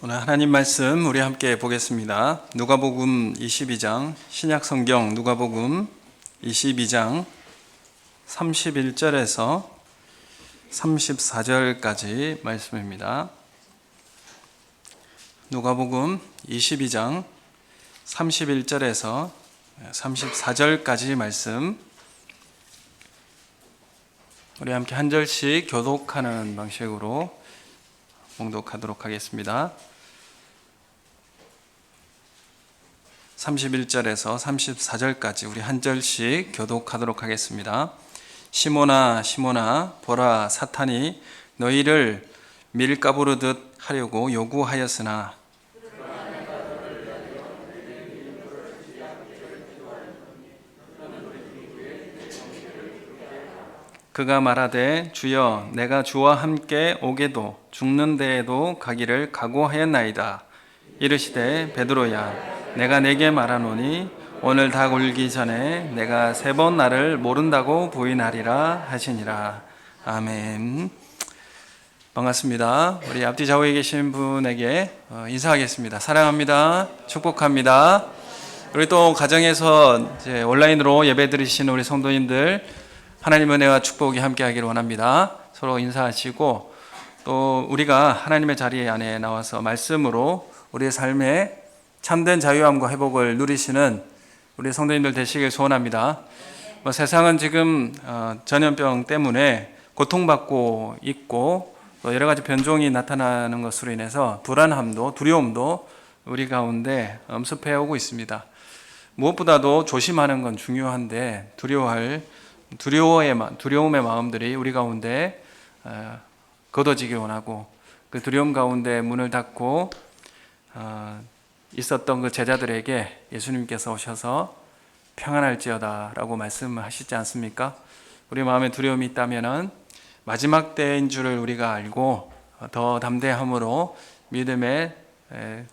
오늘 하나님 말씀 우리 함께 보겠습니다. 누가복음 22장, 신약성경 누가복음 22장 31절에서 34절까지 말씀입니다. 누가복음 22장 31절에서 34절까지 말씀, 우리 함께 한 절씩 교독하는 방식으로 봉독하도록 하겠습니다. 31절에서 34절까지 우리 한 절씩 교독하도록 하겠습니다. 시몬아 시몬아, 보라, 사탄이 너희를 밀가부르듯 하려고 요구하였으나 그가 말하되 주여, 내가 주와 함께 오게도 죽는 데에도 가기를 각오하였나이다. 이르시되 베드로야, 내가 네게 말하노니 오늘 닭 울기 전에 내가 3번 나를 모른다고 부인하리라 하시니라. 아멘. 반갑습니다. 우리 앞뒤 좌우에 계신 분에게 인사하겠습니다. 사랑합니다. 축복합니다. 우리 또 가정에서 이제 온라인으로 예배 드리시는 우리 성도님들, 하나님의 은혜와 축복이 함께하기를 원합니다. 서로 인사하시고, 또 우리가 하나님의 자리 안에 나와서 말씀으로 우리의 삶에 참된 자유함과 회복을 누리시는 우리 성도님들 되시길 소원합니다. 세상은 지금 전염병 때문에 고통받고 있고, 또 여러 가지 변종이 나타나는 것으로 인해서 불안함도 두려움도 우리 가운데 엄습해 오고 있습니다. 무엇보다도 조심하는 건 중요한데, 두려움의 마음들이 우리 가운데 걷어지길 원하고, 그 두려움 가운데 문을 닫고 있었던 그 제자들에게 예수님께서 오셔서 평안할지어다 라고 말씀하시지 않습니까? 우리 마음에 두려움이 있다면 마지막 때인 줄을 우리가 알고 더 담대함으로 믿음의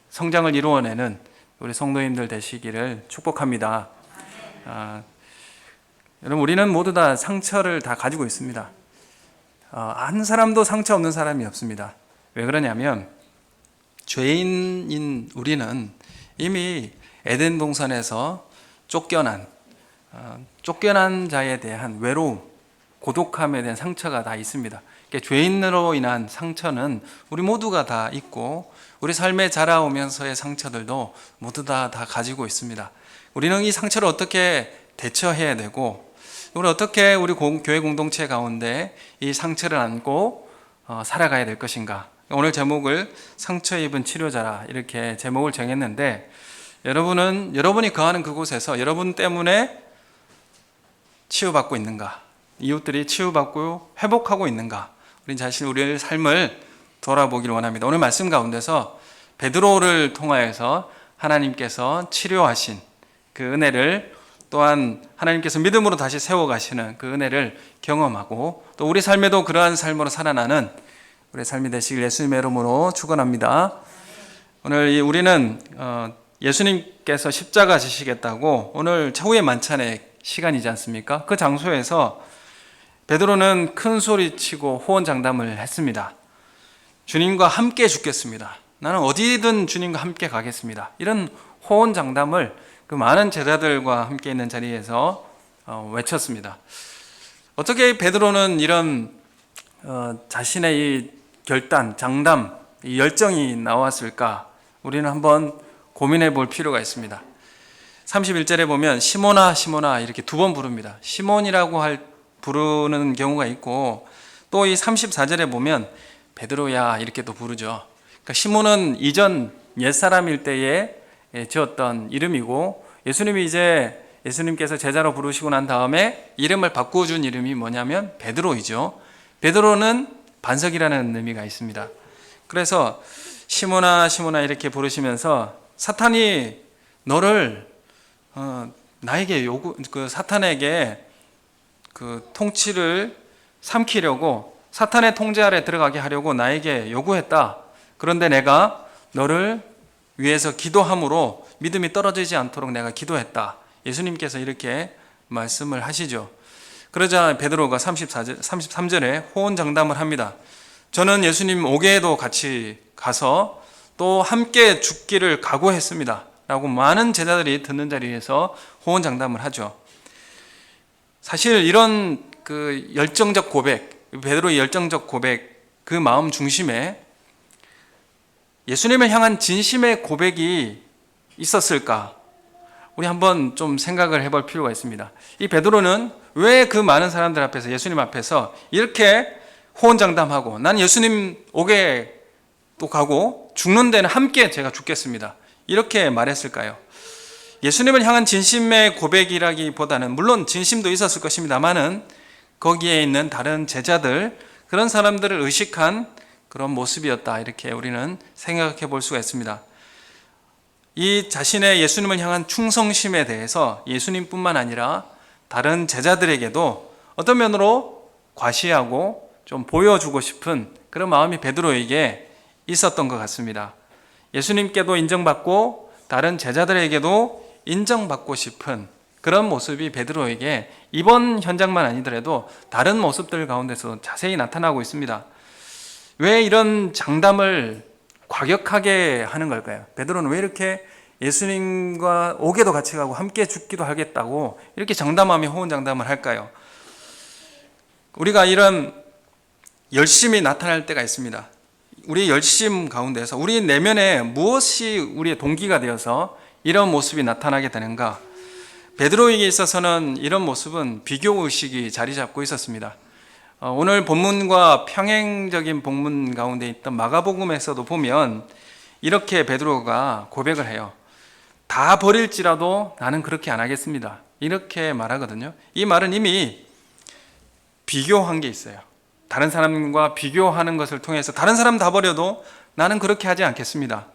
성장을 이루어내는 우리 성도님들 되시기를 축복합니다. 여러분, 우리는 모두 다 상처를 다 가지고 있습니다. 한 사람도 상처 없는 사람이 없습니다. 왜 그러냐면, 죄인인 우리는 이미 에덴 동산에서 쫓겨난 자에 대한 외로움, 고독함에 대한 상처가 다 있습니다. 그러니까 죄인으로 인한 상처는 우리 모두가 다 있고, 우리 삶에 자라오면서의 상처들도 모두 다 가지고 있습니다. 우리는 이 상처를 어떻게 대처해야 되고, 우리 어떻게 우리 교회 공동체 가운데 이 상처를 안고 살아가야 될 것인가. 오늘 제목을 상처 입은 치료자라 이렇게 제목을 정했는데, 여러분이 거하는 그곳에서 여러분 때문에 치유받고 있는가? 이웃들이 치유받고 회복하고 있는가? 우리의 삶을 돌아보기를 원합니다. 오늘 말씀 가운데서 베드로를 통하여서 하나님께서 치료하신 그 은혜를, 또한 하나님께서 믿음으로 다시 세워가시는 그 은혜를 경험하고, 또 우리 삶에도 그러한 삶으로 살아나는 우리의 삶이 되시길 예수님의 이름으로 축원합니다. 오늘 우리는 예수님께서 십자가 지시겠다고 오늘 최후의 만찬의 시간이지 않습니까? 그 장소에서 베드로는 큰 소리치고 호언장담을 했습니다. 주님과 함께 죽겠습니다. 나는 어디든 주님과 함께 가겠습니다. 이런 호언장담을 그 많은 제자들과 함께 있는 자리에서 외쳤습니다. 어떻게 베드로는 이런 자신의 이 결단, 장담, 이 열정이 나왔을까? 우리는 한번 고민해 볼 필요가 있습니다. 31절에 보면 시몬아 시몬아 이렇게 2번 부릅니다. 시몬이라고 부르는 경우가 있고, 또 이 34절에 보면 베드로야 이렇게 또 부르죠. 그러니까 시몬은 이전 옛사람일 때에 지었던 이름이고, 예수님께서 제자로 부르시고 난 다음에 이름을 바꿔준 이름이 뭐냐면 베드로이죠. 베드로는 반석이라는 의미가 있습니다. 그래서 시몬아 시몬아 이렇게 부르시면서 사탄이 너를 사탄에게 그 통치를 삼키려고, 사탄의 통제 아래 들어가게 하려고 나에게 요구했다. 그런데 내가 너를 위해서 기도함으로 믿음이 떨어지지 않도록 내가 기도했다. 예수님께서 이렇게 말씀을 하시죠. 그러자 베드로가 33절에 호언장담을 합니다. 저는 예수님 오게에도 같이 가서 또 함께 죽기를 각오했습니다 라고 많은 제자들이 듣는 자리에서 호언장담을 하죠. 사실 이런 그 열정적 고백, 베드로의 열정적 고백, 그 마음 중심에 예수님을 향한 진심의 고백이 있었을까? 우리 한번 좀 생각을 해볼 필요가 있습니다. 이 베드로는 왜 그 많은 사람들 앞에서, 예수님 앞에서 이렇게 호언장담하고 난 예수님 오게 또 가고 죽는 데는 함께 제가 죽겠습니다, 이렇게 말했을까요? 예수님을 향한 진심의 고백이라기보다는 물론 진심도 있었을 것입니다만은 거기에 있는 다른 제자들, 그런 사람들을 의식한 그런 모습이었다, 이렇게 우리는 생각해 볼 수가 있습니다. 이 자신의 예수님을 향한 충성심에 대해서 예수님뿐만 아니라 다른 제자들에게도 어떤 면으로 과시하고 좀 보여주고 싶은 그런 마음이 베드로에게 있었던 것 같습니다. 예수님께도 인정받고 다른 제자들에게도 인정받고 싶은 그런 모습이 베드로에게 이번 현장만 아니더라도 다른 모습들 가운데서 자세히 나타나고 있습니다. 왜 이런 장담을 과격하게 하는 걸까요? 베드로는 왜 이렇게 예수님과 오게도 같이 가고 함께 죽기도 하겠다고 이렇게 장담하며 호언장담을 할까요? 우리가 이런 열심이 나타날 때가 있습니다. 우리의 열심 가운데서 우리 내면에 무엇이 우리의 동기가 되어서 이런 모습이 나타나게 되는가? 베드로에게 있어서는 이런 모습은 비교의식이 자리 잡고 있었습니다. 오늘 본문과 평행적인 본문 가운데 있던 마가복음에서도 보면 이렇게 베드로가 고백을 해요. 다 버릴지라도 나는 그렇게 안 하겠습니다, 이렇게 말하거든요. 이 말은 이미 비교한 게 있어요. 다른 사람과 비교하는 것을 통해서 다른 사람 다 버려도 나는 그렇게 하지 않겠습니다.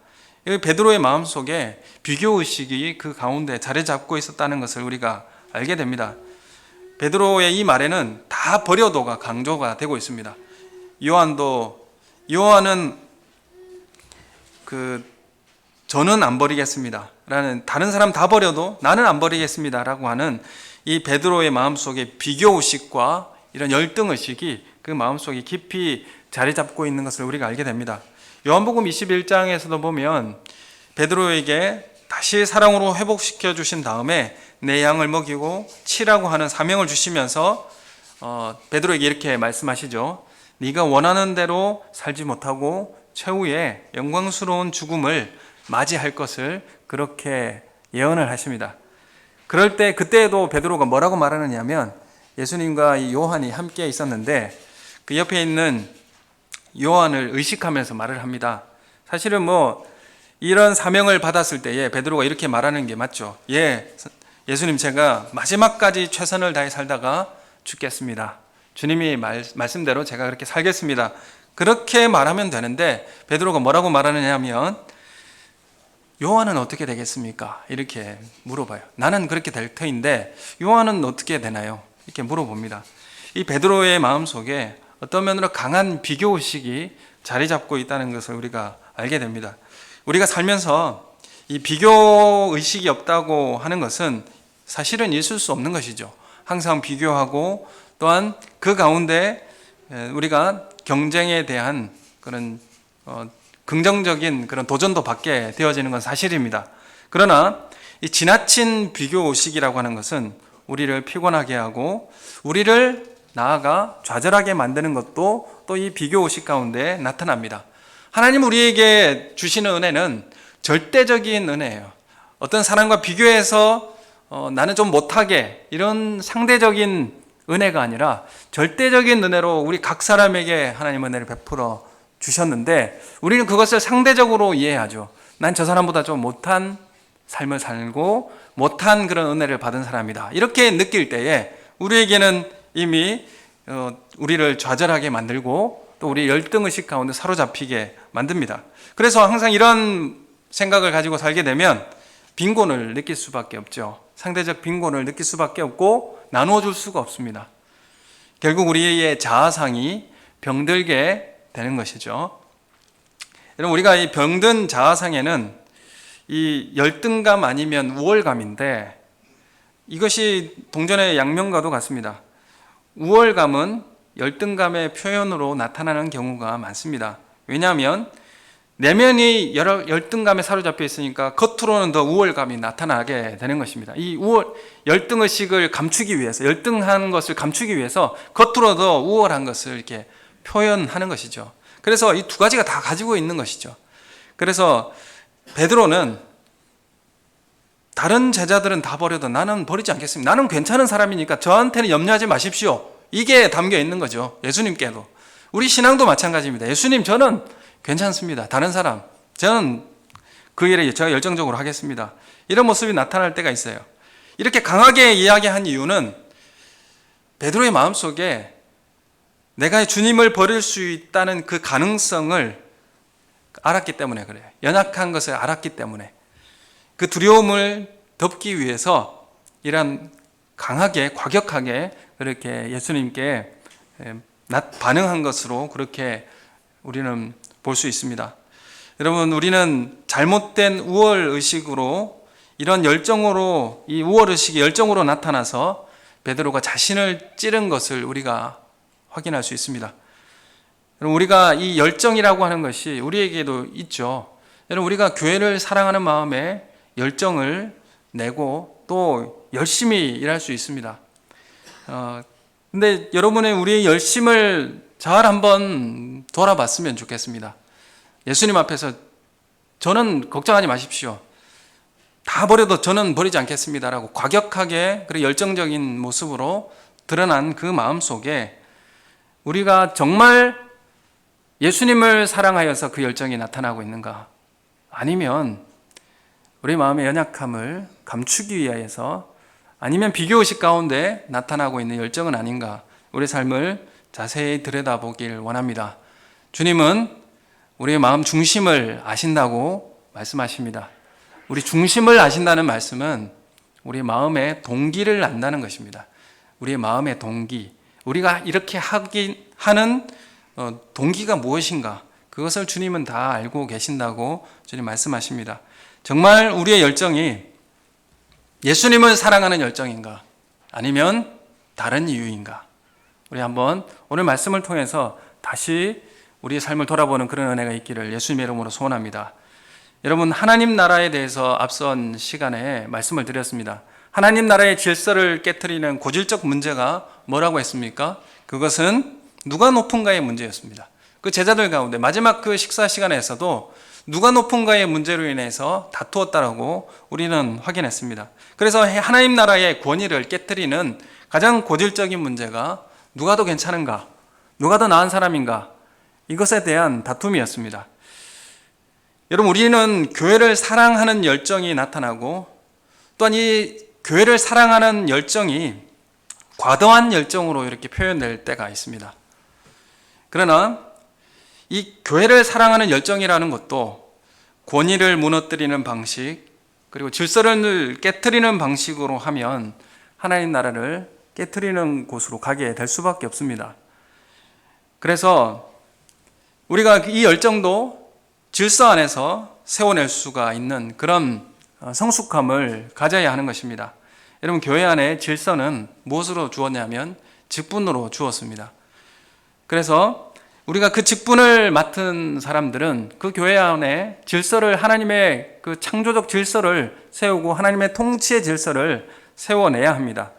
베드로의 마음속에 비교의식이 그 가운데 자리 잡고 있었다는 것을 우리가 알게 됩니다. 베드로의 이 말에는 다 버려도가 강조가 되고 있습니다. 요한은 저는 안 버리겠습니다 라는, 다른 사람 다 버려도 나는 안 버리겠습니다 라고 하는 이 베드로의 마음속에 비교의식과 이런 열등의식이 그 마음속에 깊이 자리 잡고 있는 것을 우리가 알게 됩니다. 요한복음 21장에서도 보면 베드로에게 다시 사랑으로 회복시켜 주신 다음에 내 양을 먹이고 치라고 하는 사명을 주시면서 베드로에게 이렇게 말씀하시죠. 네가 원하는 대로 살지 못하고 최후의 영광스러운 죽음을 맞이할 것을 그렇게 예언을 하십니다. 그럴 때 그때에도 베드로가 뭐라고 말하느냐면, 예수님과 이 요한이 함께 있었는데 그 옆에 있는 요한을 의식하면서 말을 합니다. 사실은 이런 사명을 받았을 때에 베드로가 이렇게 말하는 게 맞죠. 예수님, 제가 마지막까지 최선을 다해 살다가 죽겠습니다. 주님이 말씀대로 제가 그렇게 살겠습니다. 그렇게 말하면 되는데 베드로가 뭐라고 말하느냐 하면, 요한은 어떻게 되겠습니까? 이렇게 물어봐요. 나는 그렇게 될 터인데 요한은 어떻게 되나요? 이렇게 물어봅니다. 이 베드로의 마음속에 어떤 면으로 강한 비교의식이 자리 잡고 있다는 것을 우리가 알게 됩니다. 우리가 살면서 이 비교의식이 없다고 하는 것은 사실은 있을 수 없는 것이죠. 항상 비교하고 또한 그 가운데 우리가 경쟁에 대한 그런 긍정적인 그런 도전도 받게 되어지는 건 사실입니다. 그러나 이 지나친 비교의식이라고 하는 것은 우리를 피곤하게 하고 우리를 나아가 좌절하게 만드는 것도 또 이 비교의식 가운데 나타납니다. 하나님 우리에게 주시는 은혜는 절대적인 은혜예요. 어떤 사람과 비교해서 나는 좀 못하게, 이런 상대적인 은혜가 아니라 절대적인 은혜로 우리 각 사람에게 하나님 은혜를 베풀어 주셨는데 우리는 그것을 상대적으로 이해하죠. 난 저 사람보다 좀 못한 삶을 살고 못한 그런 은혜를 받은 사람이다, 이렇게 느낄 때에 우리에게는 이미 우리를 좌절하게 만들고 또 우리 열등의식 가운데 사로잡히게 만듭니다. 그래서 항상 이런 생각을 가지고 살게 되면 빈곤을 느낄 수밖에 없죠. 상대적 빈곤을 느낄 수밖에 없고 나누어줄 수가 없습니다. 결국 우리의 자아상이 병들게 되는 것이죠. 여러분, 우리가 이 병든 자아상에는 이 열등감 아니면 우월감인데, 이것이 동전의 양면과도 같습니다. 우월감은 열등감의 표현으로 나타나는 경우가 많습니다. 왜냐하면 내면이 열등감에 사로잡혀 있으니까 겉으로는 더 우월감이 나타나게 되는 것입니다. 이 열등의식을 감추기 위해서, 열등한 것을 감추기 위해서 겉으로 더 우월한 것을 이렇게 표현하는 것이죠. 그래서 이 두 가지가 다 가지고 있는 것이죠. 그래서 베드로는 다른 제자들은 다 버려도 나는 버리지 않겠습니다. 나는 괜찮은 사람이니까 저한테는 염려하지 마십시오. 이게 담겨 있는 거죠. 예수님께도. 우리 신앙도 마찬가지입니다. 예수님, 저는 괜찮습니다. 다른 사람, 저는 그 일에 제가 열정적으로 하겠습니다. 이런 모습이 나타날 때가 있어요. 이렇게 강하게 이야기한 이유는 베드로의 마음속에 내가 주님을 버릴 수 있다는 그 가능성을 알았기 때문에 그래요. 연약한 것을 알았기 때문에. 그 두려움을 덮기 위해서 이런 강하게, 과격하게 그렇게 예수님께 반응한 것으로 그렇게 우리는 볼 수 있습니다. 여러분, 우리는 잘못된 우월의식으로 이런 열정으로, 이 우월의식이 열정으로 나타나서 베드로가 자신을 찌른 것을 우리가 확인할 수 있습니다. 여러분, 우리가 이 열정이라고 하는 것이 우리에게도 있죠. 여러분, 우리가 교회를 사랑하는 마음에 열정을 내고 또 열심히 일할 수 있습니다. 근데 여러분의 우리의 열심을 잘 한번 돌아봤으면 좋겠습니다. 예수님 앞에서 저는 걱정하지 마십시오. 다 버려도 저는 버리지 않겠습니다라고 과격하게 그리고 열정적인 모습으로 드러난 그 마음 속에 우리가 정말 예수님을 사랑하여서 그 열정이 나타나고 있는가? 아니면 우리 마음의 연약함을 감추기 위하여서, 아니면 비교의식 가운데 나타나고 있는 열정은 아닌가? 우리 삶을 자세히 들여다보길 원합니다. 주님은 우리의 마음 중심을 아신다고 말씀하십니다. 우리 중심을 아신다는 말씀은 우리 마음의 동기를 안다는 것입니다. 우리의 마음의 동기, 우리가 이렇게 하는 동기가 무엇인가? 그것을 주님은 다 알고 계신다고 주님 말씀하십니다. 정말 우리의 열정이 예수님을 사랑하는 열정인가? 아니면 다른 이유인가? 우리 한번 오늘 말씀을 통해서 다시 우리의 삶을 돌아보는 그런 은혜가 있기를 예수님의 이름으로 소원합니다. 여러분, 하나님 나라에 대해서 앞선 시간에 말씀을 드렸습니다. 하나님 나라의 질서를 깨트리는 고질적 문제가 뭐라고 했습니까? 그것은 누가 높은가의 문제였습니다. 그 제자들 가운데 마지막 그 식사 시간에서도 누가 높은가의 문제로 인해서 다투었다라고 우리는 확인했습니다. 그래서 하나님 나라의 권위를 깨트리는 가장 고질적인 문제가 누가 더 괜찮은가? 누가 더 나은 사람인가? 이것에 대한 다툼이었습니다. 여러분, 우리는 교회를 사랑하는 열정이 나타나고 또한 이 교회를 사랑하는 열정이 과도한 열정으로 이렇게 표현될 때가 있습니다. 그러나 이 교회를 사랑하는 열정이라는 것도 권위를 무너뜨리는 방식, 그리고 질서를 깨트리는 방식으로 하면 하나님 나라를 깨트리는 곳으로 가게 될 수밖에 없습니다. 그래서 우리가 이 열정도 질서 안에서 세워낼 수가 있는 그런 성숙함을 가져야 하는 것입니다. 여러분, 교회 안에 질서는 무엇으로 주었냐면 직분으로 주었습니다. 그래서 우리가 그 직분을 맡은 사람들은 그 교회 안에 질서를, 하나님의 그 창조적 질서를 세우고 하나님의 통치의 질서를 세워내야 합니다.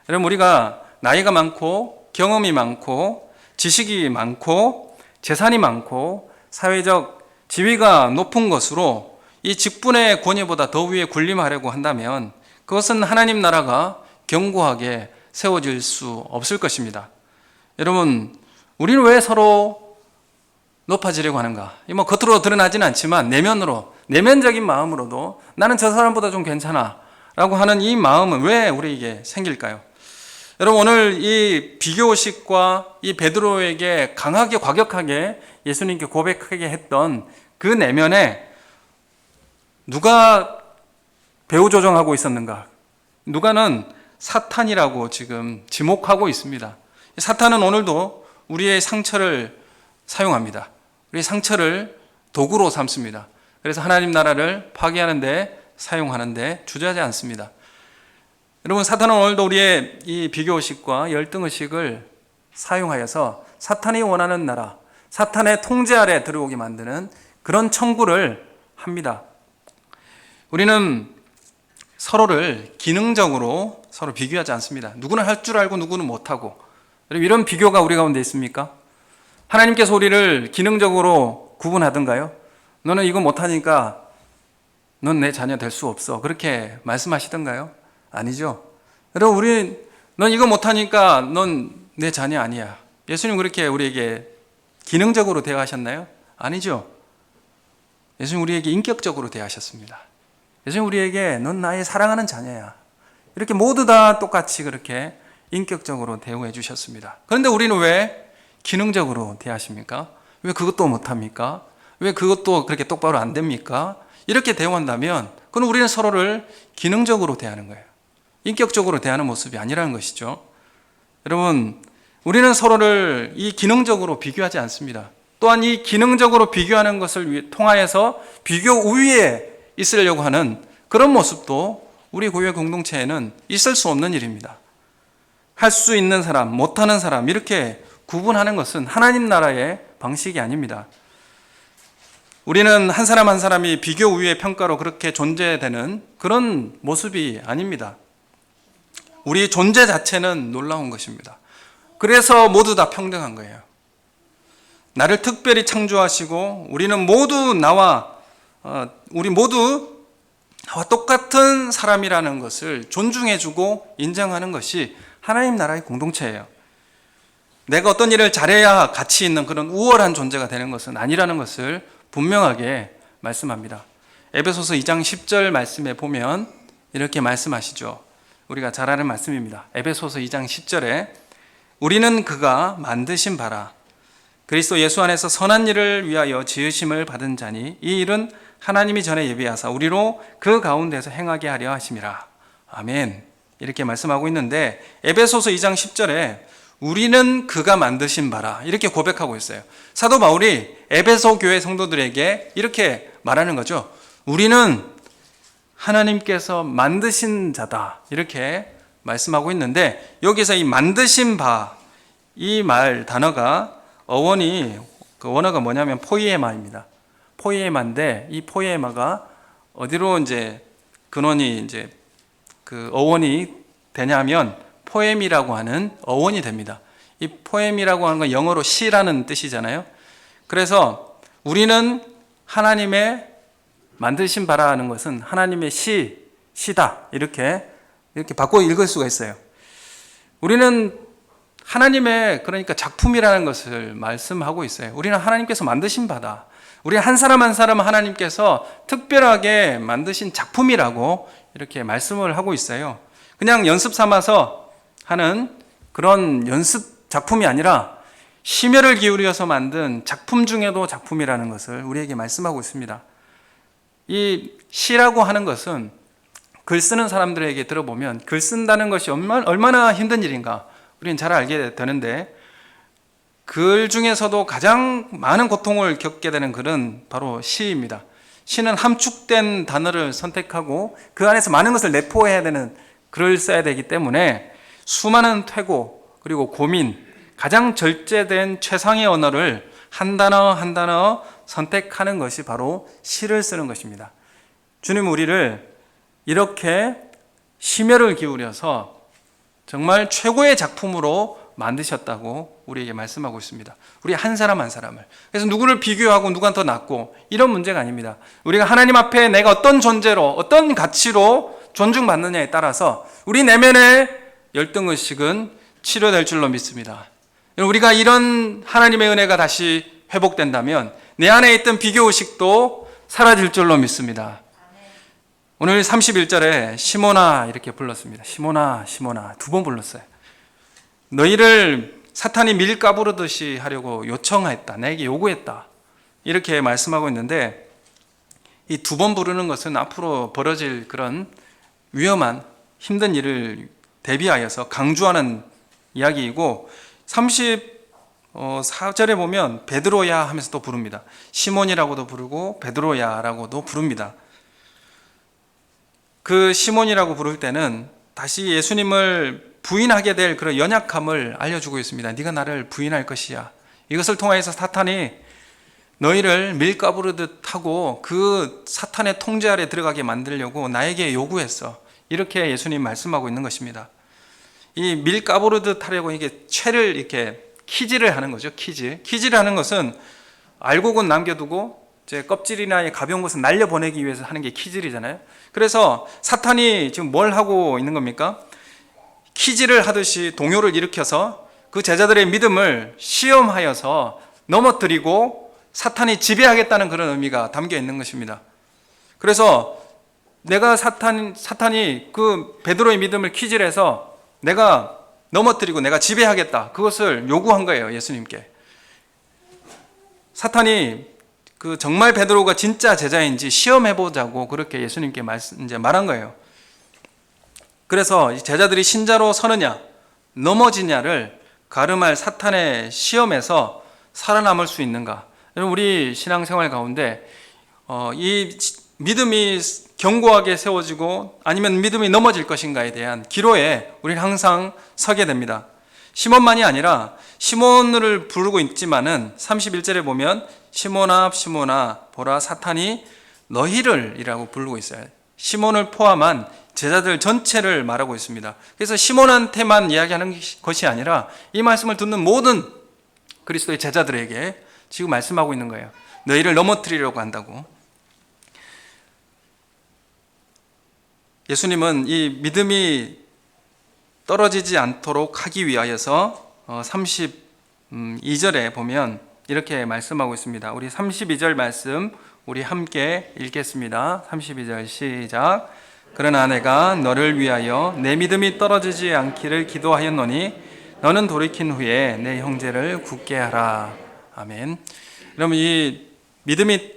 여러분, 우리가 나이가 많고 경험이 많고 지식이 많고 재산이 많고 사회적 지위가 높은 것으로 이 직분의 권위보다 더 위에 군림하려고 한다면 그것은 하나님 나라가 견고하게 세워질 수 없을 것입니다. 여러분, 우리는 왜 서로 높아지려고 하는가? 뭐 겉으로 드러나지는 않지만 내면으로, 내면적인 마음으로도 나는 저 사람보다 좀 괜찮아 라고 하는 이 마음은 왜 우리에게 생길까요? 여러분, 오늘 이 비교의식과 이 베드로에게 강하게 과격하게 예수님께 고백하게 했던 그 내면에 누가 배후 조종하고 있었는가? 누가는 사탄이라고 지금 지목하고 있습니다. 사탄은 오늘도 우리의 상처를 사용합니다. 우리의 상처를 도구로 삼습니다. 그래서 하나님 나라를 파괴하는데 사용하는데 주저하지 않습니다. 여러분, 사탄은 오늘도 우리의 이 비교의식과 열등의식을 사용하여서 사탄이 원하는 나라, 사탄의 통제 아래 들어오게 만드는 그런 청구를 합니다. 우리는 서로를 기능적으로 서로 비교하지 않습니다. 누구는 할 줄 알고 누구는 못하고, 이런 비교가 우리 가운데 있습니까? 하나님께서 우리를 기능적으로 구분하던가요? 너는 이거 못하니까 넌 내 자녀 될 수 없어, 그렇게 말씀하시던가요? 아니죠. 여러분, 넌 이거 못하니까 넌 내 자녀 아니야, 예수님 그렇게 우리에게 기능적으로 대하셨나요? 아니죠. 예수님 우리에게 인격적으로 대하셨습니다. 예수님 우리에게 넌 나의 사랑하는 자녀야, 이렇게 모두 다 똑같이 그렇게 인격적으로 대우해 주셨습니다. 그런데 우리는 왜 기능적으로 대하십니까? 왜 그것도 못합니까? 왜 그것도 그렇게 똑바로 안 됩니까? 이렇게 대우한다면 그건 우리는 서로를 기능적으로 대하는 거예요. 인격적으로 대하는 모습이 아니라는 것이죠. 여러분, 우리는 서로를 이 기능적으로 비교하지 않습니다. 또한 이 기능적으로 비교하는 것을 통하여서 비교 우위에 있으려고 하는 그런 모습도 우리 교회 공동체에는 있을 수 없는 일입니다. 할 수 있는 사람, 못하는 사람, 이렇게 구분하는 것은 하나님 나라의 방식이 아닙니다. 우리는 한 사람 한 사람이 비교 우위의 평가로 그렇게 존재되는 그런 모습이 아닙니다. 우리 존재 자체는 놀라운 것입니다. 그래서 모두 다 평등한 거예요. 나를 특별히 창조하시고 우리 모두 나와 똑같은 사람이라는 것을 존중해주고 인정하는 것이 하나님 나라의 공동체예요. 내가 어떤 일을 잘해야 가치 있는 그런 우월한 존재가 되는 것은 아니라는 것을 분명하게 말씀합니다. 에베소서 2장 10절 말씀에 보면 이렇게 말씀하시죠. 우리가 잘 아는 말씀입니다. 에베소서 2장 10절에 우리는 그가 만드신 바라 그리스도 예수 안에서 선한 일을 위하여 지으심을 받은 자니 이 일은 하나님이 전에 예비하사 우리로 그 가운데서 행하게 하려 하심이라. 아멘. 이렇게 말씀하고 있는데 에베소서 2장 10절에 우리는 그가 만드신 바라 이렇게 고백하고 있어요. 사도 바울이 에베소 교회 성도들에게 이렇게 말하는 거죠. 우리는 하나님께서 만드신 자다 이렇게 말씀하고 있는데 여기서 이 만드신 바 이 말 단어가 그 원어가 뭐냐면 포이에마입니다. 포이에마인데 이 포이에마가 어디로 근원이 그 어원이 되냐면 포엠이라고 하는 어원이 됩니다. 이 포엠이라고 하는 건 영어로 시라는 뜻이잖아요. 그래서 우리는 하나님의 만드신 바라는 것은 하나님의 시다 이렇게 바꿔 읽을 수가 있어요. 우리는 하나님의 그러니까 작품이라는 것을 말씀하고 있어요. 우리는 하나님께서 만드신 바다. 우리 한 사람 한 사람 하나님께서 특별하게 만드신 작품이라고 이렇게 말씀을 하고 있어요. 그냥 연습 삼아서 하는 그런 연습 작품이 아니라 심혈을 기울여서 만든 작품 중에도 작품이라는 것을 우리에게 말씀하고 있습니다. 이 시라고 하는 것은 글 쓰는 사람들에게 들어보면 글 쓴다는 것이 얼마나 힘든 일인가 우리는 잘 알게 되는데 글 중에서도 가장 많은 고통을 겪게 되는 글은 바로 시입니다. 시는 함축된 단어를 선택하고 그 안에서 많은 것을 내포해야 되는 글을 써야 되기 때문에 수많은 퇴고 그리고 고민, 가장 절제된 최상의 언어를 한 단어 한 단어 선택하는 것이 바로 시를 쓰는 것입니다. 주님 우리를 이렇게 심혈을 기울여서 정말 최고의 작품으로 만드셨다고 우리에게 말씀하고 있습니다. 우리 한 사람 한 사람을. 그래서 누구를 비교하고 누가 더 낫고 이런 문제가 아닙니다. 우리가 하나님 앞에 내가 어떤 존재로 어떤 가치로 존중받느냐에 따라서 우리 내면의 열등의식은 치료될 줄로 믿습니다. 우리가 이런 하나님의 은혜가 다시 회복된다면 내 안에 있던 비교의식도 사라질 줄로 믿습니다. 오늘 31절에 시몬아 이렇게 불렀습니다. 시몬아 시몬아 2번 불렀어요. 너희를 사탄이 밀 까부르듯이 하려고 요청했다. 내게 요구했다. 이렇게 말씀하고 있는데 이 2번 부르는 것은 앞으로 벌어질 그런 위험한 힘든 일을 대비하여서 강조하는 이야기이고 34절에 보면 베드로야 하면서 또 부릅니다. 시몬이라고도 부르고 베드로야라고도 부릅니다. 그 시몬이라고 부를 때는 다시 예수님을 부인하게 될 그런 연약함을 알려주고 있습니다. 네가 나를 부인할 것이야. 이것을 통해서 사탄이 너희를 밀가부르듯 하고 그 사탄의 통제 아래 들어가게 만들려고 나에게 요구했어. 이렇게 예수님 말씀하고 있는 것입니다. 이 밀가부르듯 하려고 이게 채를 이렇게 키질을 하는 거죠. 키질을 하는 것은 알곡은 남겨두고 이제 껍질이나 가벼운 것은 날려보내기 위해서 하는 게 키질이잖아요. 그래서 사탄이 지금 뭘 하고 있는 겁니까? 키질을 하듯이 동요를 일으켜서 그 제자들의 믿음을 시험하여서 넘어뜨리고 사탄이 지배하겠다는 그런 의미가 담겨 있는 것입니다. 그래서 내가 사탄이 그 베드로의 믿음을 키질해서 내가 넘어뜨리고 내가 지배하겠다, 그것을 요구한 거예요. 예수님께. 사탄이 그 정말 베드로가 진짜 제자인지 시험해보자고 그렇게 예수님께 이제 말한 거예요. 그래서 제자들이 신자로 서느냐 넘어지냐를 가름할 사탄의 시험에서 살아남을 수 있는가. 우리 신앙생활 가운데 이 믿음이 견고하게 세워지고 아니면 믿음이 넘어질 것인가에 대한 기로에 우리는 항상 서게 됩니다. 시몬만이 아니라 시몬을 부르고 있지만은 31절에 보면 시몬아 시몬아 보라 사탄이 너희를 이라고 부르고 있어요. 시몬을 포함한 제자들 전체를 말하고 있습니다. 그래서 시몬한테만 이야기하는 것이 아니라 이 말씀을 듣는 모든 그리스도의 제자들에게 지금 말씀하고 있는 거예요. 너희를 넘어뜨리려고 한다고. 예수님은 이 믿음이 떨어지지 않도록 하기 위하여서 32절에 보면 이렇게 말씀하고 있습니다. 우리 32절 말씀 우리 함께 읽겠습니다. 32절 시작. 그러나 내가 너를 위하여 내 믿음이 떨어지지 않기를 기도하였노니 너는 돌이킨 후에 내 형제를 굳게 하라. 아멘. 그러면 이 믿음이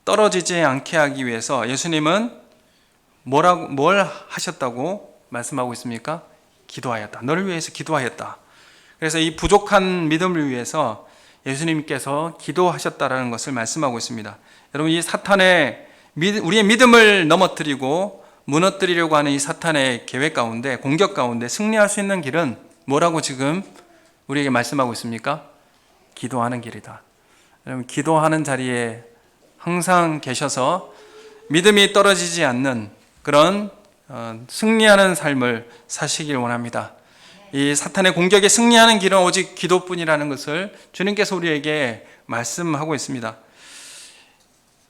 떨어지지 않게 하기 위해서 예수님은 뭘 하셨다고 말씀하고 있습니까? 기도하였다. 너를 위해서 기도하였다. 그래서 이 부족한 믿음을 위해서 예수님께서 기도하셨다라는 것을 말씀하고 있습니다. 여러분, 이 사탄의 우리의 믿음을 넘어뜨리고 무너뜨리려고 하는 이 사탄의 계획 가운데, 공격 가운데 승리할 수 있는 길은 뭐라고 지금 우리에게 말씀하고 있습니까? 기도하는 길이다. 여러분, 기도하는 자리에 항상 계셔서 믿음이 떨어지지 않는 그런 승리하는 삶을 사시길 원합니다. 이 사탄의 공격에 승리하는 길은 오직 기도뿐이라는 것을 주님께서 우리에게 말씀하고 있습니다.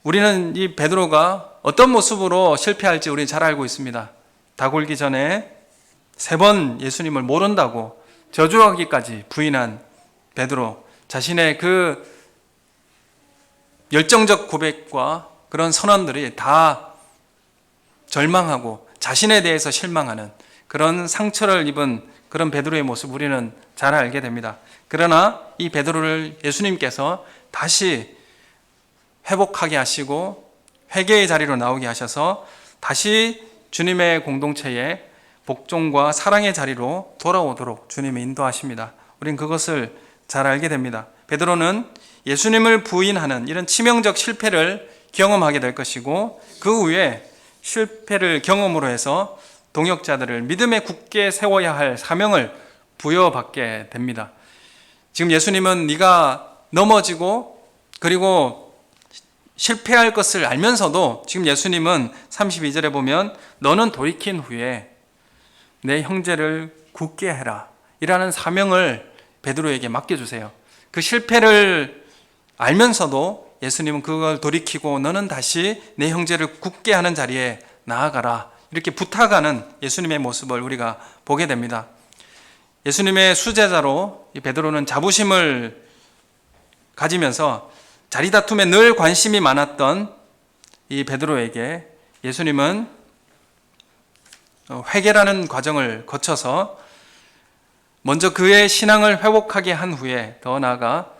우리는 이 베드로가 어떤 모습으로 실패할지 우리 잘 알고 있습니다. 다 굴기 전에 3번 예수님을 모른다고 저주하기까지 부인한 베드로, 자신의 그 열정적 고백과 그런 선언들이 다 절망하고 자신에 대해서 실망하는 그런 상처를 입은 그런 베드로의 모습 우리는 잘 알게 됩니다. 그러나 이 베드로를 예수님께서 다시 회복하게 하시고 회개의 자리로 나오게 하셔서 다시 주님의 공동체에 복종과 사랑의 자리로 돌아오도록 주님이 인도하십니다. 우린 그것을 잘 알게 됩니다. 베드로는 예수님을 부인하는 이런 치명적 실패를 경험하게 될 것이고 그 후에 실패를 경험으로 해서 동역자들을 믿음에 굳게 세워야 할 사명을 부여받게 됩니다. 지금 예수님은 네가 넘어지고 그리고 실패할 것을 알면서도 지금 예수님은 32절에 보면 너는 돌이킨 후에 내 형제를 굳게 해라 이라는 사명을 베드로에게 맡겨주세요. 그 실패를 알면서도 예수님은 그걸 돌이키고 너는 다시 내 형제를 굳게 하는 자리에 나아가라 이렇게 부탁하는 예수님의 모습을 우리가 보게 됩니다. 예수님의 수제자로 이 베드로는 자부심을 가지면서 자리 다툼에 늘 관심이 많았던 이 베드로에게 예수님은 회개라는 과정을 거쳐서 먼저 그의 신앙을 회복하게 한 후에 더 나아가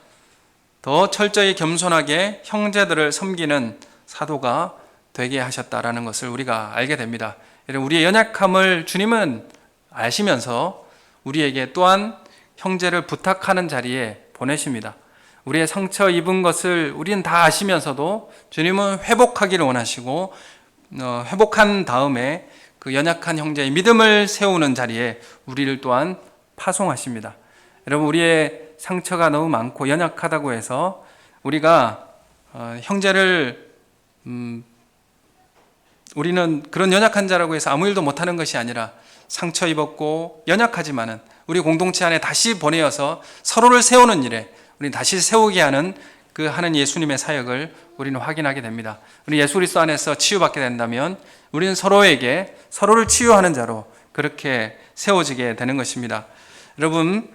더 철저히 겸손하게 형제들을 섬기는 사도가 되게 하셨다라는 것을 우리가 알게 됩니다. 우리의 연약함을 주님은 아시면서 우리에게 또한 형제를 부탁하는 자리에 보내십니다. 우리의 상처 입은 것을 우리는 다 아시면서도 주님은 회복하기를 원하시고 회복한 다음에 그 연약한 형제의 믿음을 세우는 자리에 우리를 또한 파송하십니다. 여러분, 우리의 상처가 너무 많고 연약하다고 해서 우리가 형제를 우리는 그런 연약한 자라고 해서 아무 일도 못하는 것이 아니라 상처 입었고 연약하지만은 우리 공동체 안에 다시 보내어서 서로를 세우는 일에 우리는 다시 세우게 하는 그 하는 예수님의 사역을 우리는 확인하게 됩니다. 우리 예수 그리스도 안에서 치유받게 된다면 우리는 서로에게 서로를 치유하는 자로 그렇게 세워지게 되는 것입니다. 여러분,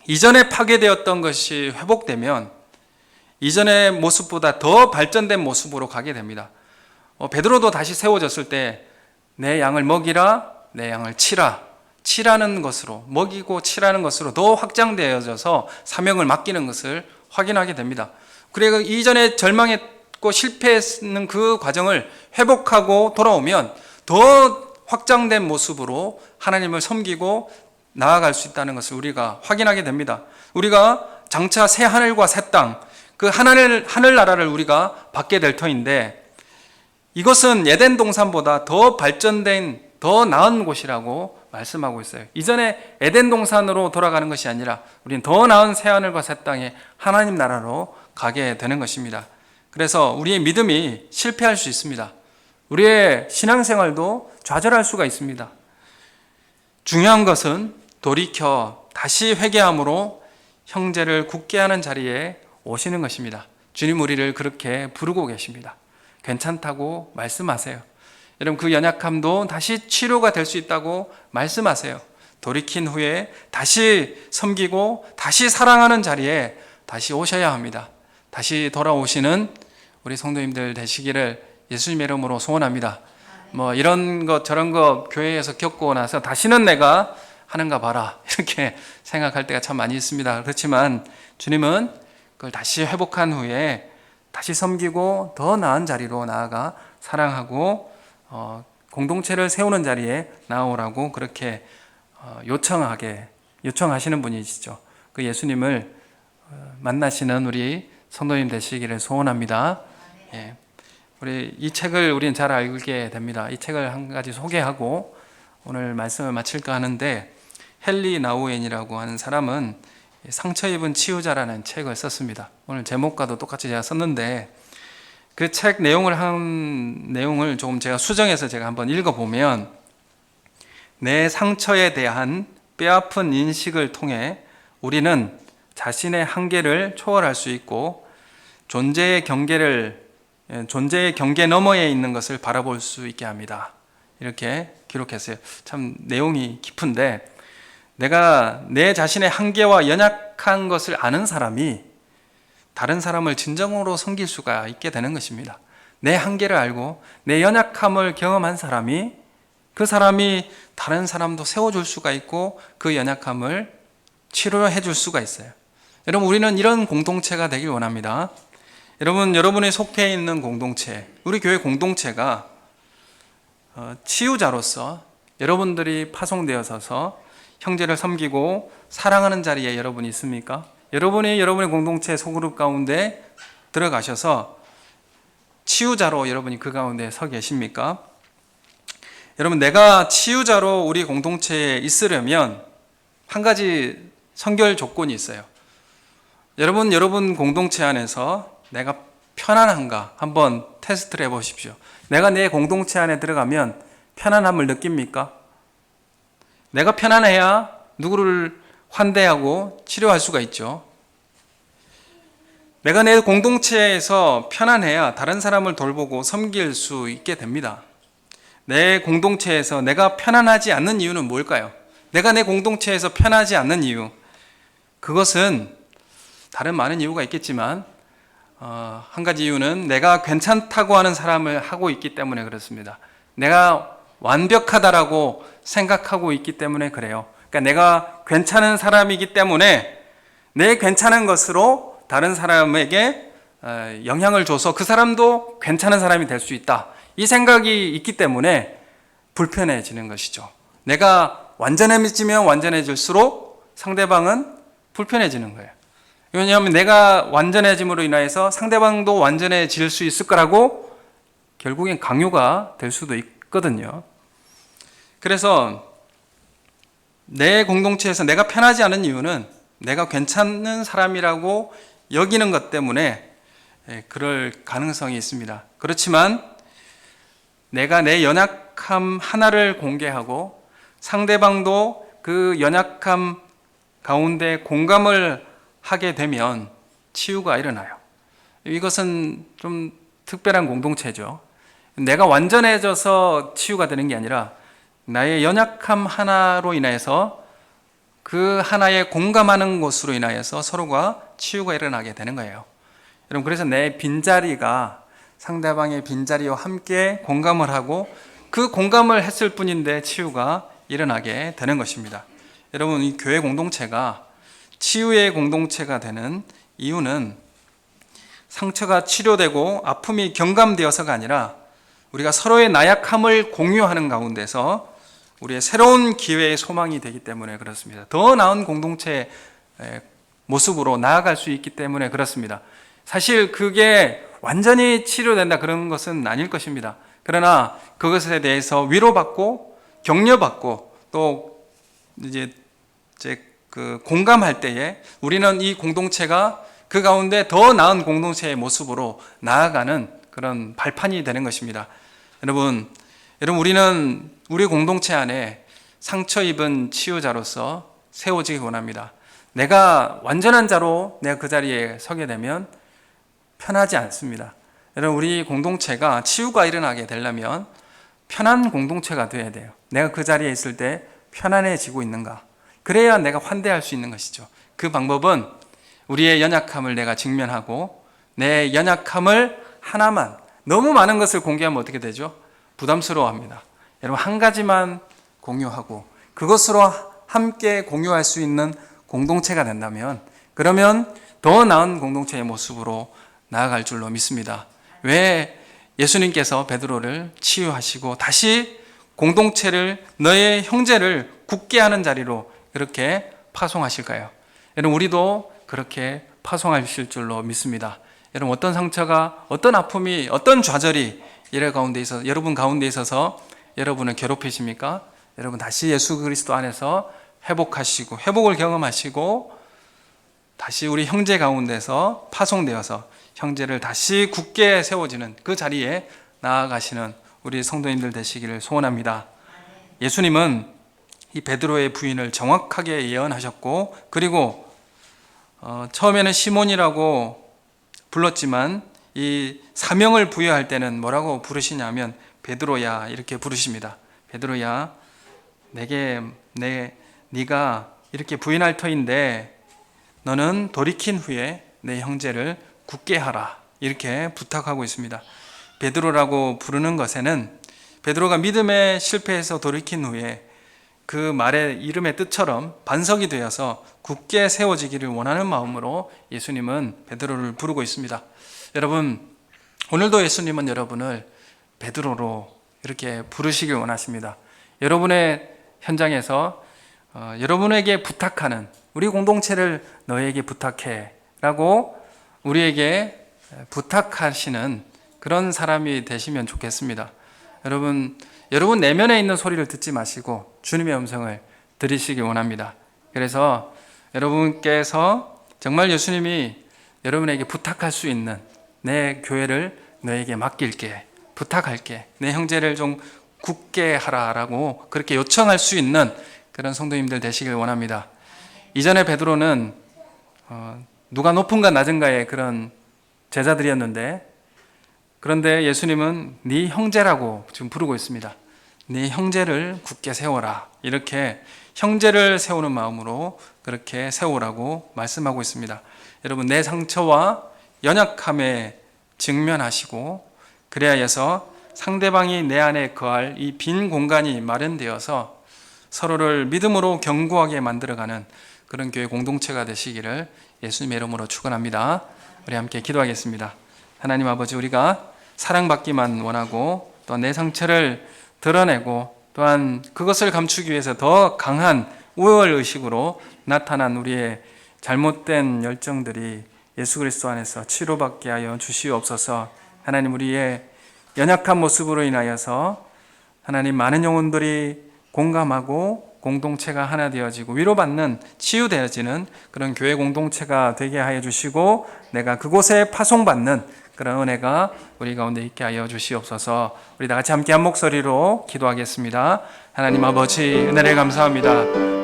이전에 파괴되었던 것이 회복되면 이전의 모습보다 더 발전된 모습으로 가게 됩니다. 베드로도 다시 세워졌을 때 내 양을 먹이라, 내 양을 치라는 것으로, 먹이고 치라는 것으로 더 확장되어져서 사명을 맡기는 것을 확인하게 됩니다. 그리고 이전에 절망했고 실패했는 그 과정을 회복하고 돌아오면 더 확장된 모습으로 하나님을 섬기고 나아갈 수 있다는 것을 우리가 확인하게 됩니다. 우리가 장차 새 하늘과 새 땅, 그 하늘나라를 우리가 받게 될 터인데 이것은 에덴 동산보다 더 발전된 더 나은 곳이라고 말씀하고 있어요. 이전에 에덴 동산으로 돌아가는 것이 아니라 우리는 더 나은 새 하늘과 새 땅에 하나님 나라로 가게 되는 것입니다. 그래서 우리의 믿음이 실패할 수 있습니다. 우리의 신앙생활도 좌절할 수가 있습니다. 중요한 것은 돌이켜 다시 회개함으로 형제를 굳게 하는 자리에 오시는 것입니다. 주님 우리를 그렇게 부르고 계십니다. 괜찮다고 말씀하세요. 여러분, 그 연약함도 다시 치료가 될 수 있다고 말씀하세요. 돌이킨 후에 다시 섬기고 다시 사랑하는 자리에 다시 오셔야 합니다. 다시 돌아오시는 우리 성도님들 되시기를 예수님의 이름으로 소원합니다. 이런 것 저런 것 교회에서 겪고 나서 다시는 내가 하는가 봐라 이렇게 생각할 때가 참 많이 있습니다. 그렇지만 주님은 그걸 다시 회복한 후에 다시 섬기고 더 나은 자리로 나아가 사랑하고 공동체를 세우는 자리에 나오라고 그렇게 요청하시는 분이시죠. 그 예수님을 만나시는 우리 성도님 되시기를 소원합니다. 예. 우리 이 책을 우리는 잘 알게 됩니다. 이 책을 한 가지 소개하고 오늘 말씀을 마칠까 하는데, 헨리 나우엔이라고 하는 사람은 상처 입은 치유자라는 책을 썼습니다. 오늘 제목과도 똑같이 제가 썼는데 그 책 내용을 조금 제가 수정해서 제가 한번 읽어보면, 내 상처에 대한 뼈아픈 인식을 통해 우리는 자신의 한계를 초월할 수 있고 존재의 경계 너머에 있는 것을 바라볼 수 있게 합니다. 이렇게 기록했어요. 참 내용이 깊은데, 내가 내 자신의 한계와 연약한 것을 아는 사람이 다른 사람을 진정으로 섬길 수가 있게 되는 것입니다. 내 한계를 알고 내 연약함을 경험한 사람이, 그 사람이 다른 사람도 세워줄 수가 있고 그 연약함을 치료해 줄 수가 있어요. 여러분, 우리는 이런 공동체가 되길 원합니다. 여러분이 속해 있는 공동체, 우리 교회 공동체가 치유자로서 여러분들이 파송되어 서서 형제를 섬기고 사랑하는 자리에 여러분이 있습니까? 여러분의 공동체 소그룹 가운데 들어가셔서 치유자로 여러분이 그 가운데 서 계십니까? 여러분, 내가 치유자로 우리 공동체에 있으려면 한 가지 선결 조건이 있어요. 여러분 공동체 안에서 내가 편안한가 한번 테스트를 해보십시오. 내가 내 공동체 안에 들어가면 편안함을 느낍니까? 내가 편안해야 누구를 환대하고 치료할 수가 있죠. 내가 내 공동체에서 편안해야 다른 사람을 돌보고 섬길 수 있게 됩니다. 내 공동체에서 내가 편안하지 않는 이유는 뭘까요? 내가 내 공동체에서 편하지 않는 이유, 그것은 다른 많은 이유가 있겠지만 한 가지 이유는 내가 괜찮다고 하는 사람을 하고 있기 때문에 그렇습니다. 내가 완벽하다라고 생각하고 있기 때문에 그래요. 그러니까 내가 괜찮은 사람이기 때문에 내 괜찮은 것으로 다른 사람에게 영향을 줘서 그 사람도 괜찮은 사람이 될 수 있다, 이 생각이 있기 때문에 불편해지는 것이죠. 내가 완전해지면 완전해질수록 상대방은 불편해지는 거예요. 왜냐하면 내가 완전해짐으로 인하여서 상대방도 완전해질 수 있을 거라고 결국엔 강요가 될 수도 있거든요. 그래서 내 공동체에서 내가 편하지 않은 이유는 내가 괜찮은 사람이라고 여기는 것 때문에 그럴 가능성이 있습니다. 그렇지만 내가 내 연약함 하나를 공개하고 상대방도 그 연약함 가운데 공감을 하게 되면 치유가 일어나요. 이것은 좀 특별한 공동체죠. 내가 완전해져서 치유가 되는 게 아니라 나의 연약함 하나로 인해서 그 하나에 공감하는 것으로 인하여서 서로가 치유가 일어나게 되는 거예요. 여러분, 그래서 내 빈자리가 상대방의 빈자리와 함께 공감을 하고 그 공감을 했을 뿐인데 치유가 일어나게 되는 것입니다. 여러분, 이 교회 공동체가 치유의 공동체가 되는 이유는 상처가 치료되고 아픔이 경감되어서가 아니라 우리가 서로의 나약함을 공유하는 가운데서 우리의 새로운 기회의 소망이 되기 때문에 그렇습니다. 더 나은 공동체의 모습으로 나아갈 수 있기 때문에 그렇습니다. 사실 그게 완전히 치료된다 그런 것은 아닐 것입니다. 그러나 그것에 대해서 위로받고 격려받고 또 이제 공감할 때에 우리는 이 공동체가 그 가운데 더 나은 공동체의 모습으로 나아가는 그런 발판이 되는 것입니다. 여러분 우리는 우리 공동체 안에 상처 입은 치유자로서 세워지기 원합니다. 내가 완전한 자로 내가 그 자리에 서게 되면 편하지 않습니다. 여러분, 우리 공동체가 치유가 일어나게 되려면 편한 공동체가 되어야 돼요. 내가 그 자리에 있을 때 편안해지고 있는가? 그래야 내가 환대할 수 있는 것이죠. 그 방법은 우리의 연약함을 내가 직면하고 내 연약함을 하나만, 너무 많은 것을 공개하면 어떻게 되죠? 부담스러워합니다. 여러분, 한 가지만 공유하고 그것으로 함께 공유할 수 있는 공동체가 된다면, 그러면 더 나은 공동체의 모습으로 나아갈 줄로 믿습니다. 왜 예수님께서 베드로를 치유하시고 다시 공동체를, 너의 형제를 굳게 하는 자리로 그렇게 파송하실까요? 여러분, 우리도 그렇게 파송하실 줄로 믿습니다. 여러분, 어떤 상처가, 어떤 아픔이, 어떤 좌절이 여러분 가운데 있어서 여러분을 괴롭히십니까? 여러분, 다시 예수 그리스도 안에서 회복하시고 회복을 경험하시고 다시 우리 형제 가운데서 파송되어서 형제를 다시 굳게 세워지는 그 자리에 나아가시는 우리 성도님들 되시기를 소원합니다. 예수님은 이 베드로의 부인을 정확하게 예언하셨고, 그리고 처음에는 시몬이라고 불렀지만 이 사명을 부여할 때는 뭐라고 부르시냐면 베드로야 이렇게 부르십니다. 베드로야, 네가 이렇게 부인할 터인데 너는 돌이킨 후에 내 형제를 굳게 하라 이렇게 부탁하고 있습니다. 베드로라고 부르는 것에는 베드로가 믿음에 실패해서 돌이킨 후에 그 말의 이름의 뜻처럼 반석이 되어서 굳게 세워지기를 원하는 마음으로 예수님은 베드로를 부르고 있습니다. 여러분, 오늘도 예수님은 여러분을 베드로로 이렇게 부르시길 원하십니다. 여러분의 현장에서 여러분에게 부탁하는, 우리 공동체를 너에게 부탁해 라고 우리에게 부탁하시는 그런 사람이 되시면 좋겠습니다. 여러분 내면에 있는 소리를 듣지 마시고 주님의 음성을 들으시기 원합니다. 그래서 여러분께서 정말 예수님이 여러분에게 부탁할 수 있는, 내 교회를 너에게 맡길게, 부탁할게, 내 형제를 좀 굳게 하라라고 그렇게 요청할 수 있는 그런 성도님들 되시길 원합니다. 이전에 베드로는 누가 높은가 낮은가의 그런 제자들이었는데, 그런데 예수님은 네 형제라고 지금 부르고 있습니다. 네 형제를 굳게 세워라, 이렇게 형제를 세우는 마음으로 그렇게 세우라고 말씀하고 있습니다. 여러분, 내 상처와 연약함에 직면하시고, 그래야 해서 상대방이 내 안에 거할 이 빈 공간이 마련되어서 서로를 믿음으로 견고하게 만들어가는 그런 교회 공동체가 되시기를 예수님의 이름으로 축원합니다. 우리 함께 기도하겠습니다. 하나님 아버지, 우리가 사랑받기만 원하고 또한 내 상처를 드러내고 또한 그것을 감추기 위해서 더 강한 우월의식으로 나타난 우리의 잘못된 열정들이 예수 그리스도 안에서 치료받게 하여 주시옵소서. 하나님, 우리의 연약한 모습으로 인하여서 하나님 많은 영혼들이 공감하고 공동체가 하나 되어지고 위로받는, 치유되어지는 그런 교회 공동체가 되게 하여 주시고, 내가 그곳에 파송받는 그런 은혜가 우리 가운데 있게 하여 주시옵소서. 우리 다 같이 함께 한 목소리로 기도하겠습니다. 하나님 아버지, 은혜를 감사합니다.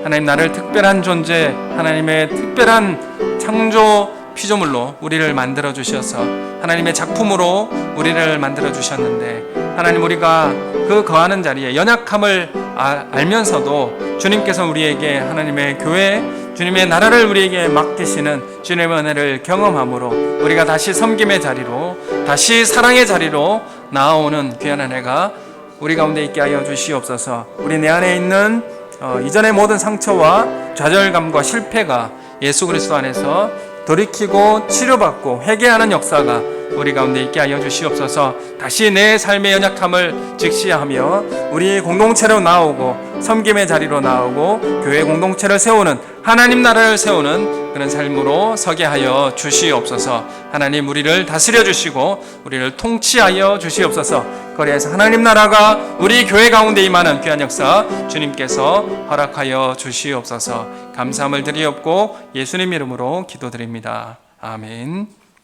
하나님, 나를 특별한 존재, 하나님의 특별한 창조 피조물로 우리를 만들어 주셔서 하나님의 작품으로 우리를 만들어 주셨는데, 하나님, 우리가 그 거하는 자리에 연약함을 알면서도 주님께서 우리에게 하나님의 교회, 주님의 나라를 우리에게 맡기시는 주님의 은혜를 경험함으로 우리가 다시 섬김의 자리로, 다시 사랑의 자리로 나아오는 귀한 은혜가 우리 가운데 있게 하여 주시옵소서. 우리 내 안에 있는 이전의 모든 상처와 좌절감과 실패가 예수 그리스도 안에서 돌이키고 치료받고 회개하는 역사가 우리 가운데 있게 하여 주시옵소서. 다시 내 삶의 연약함을 직시하며 우리 공동체로 나오고 섬김의 자리로 나오고 교회 공동체를 세우는, 하나님 나라를 세우는 그런 삶으로 서게 하여 주시옵소서. 하나님, 우리를 다스려 주시고 우리를 통치하여 주시옵소서. 거리에서 하나님 나라가 우리 교회 가운데 임하는 귀한 역사 주님께서 허락하여 주시옵소서. 감사함을 드리옵고 예수님 이름으로 기도드립니다. 아멘.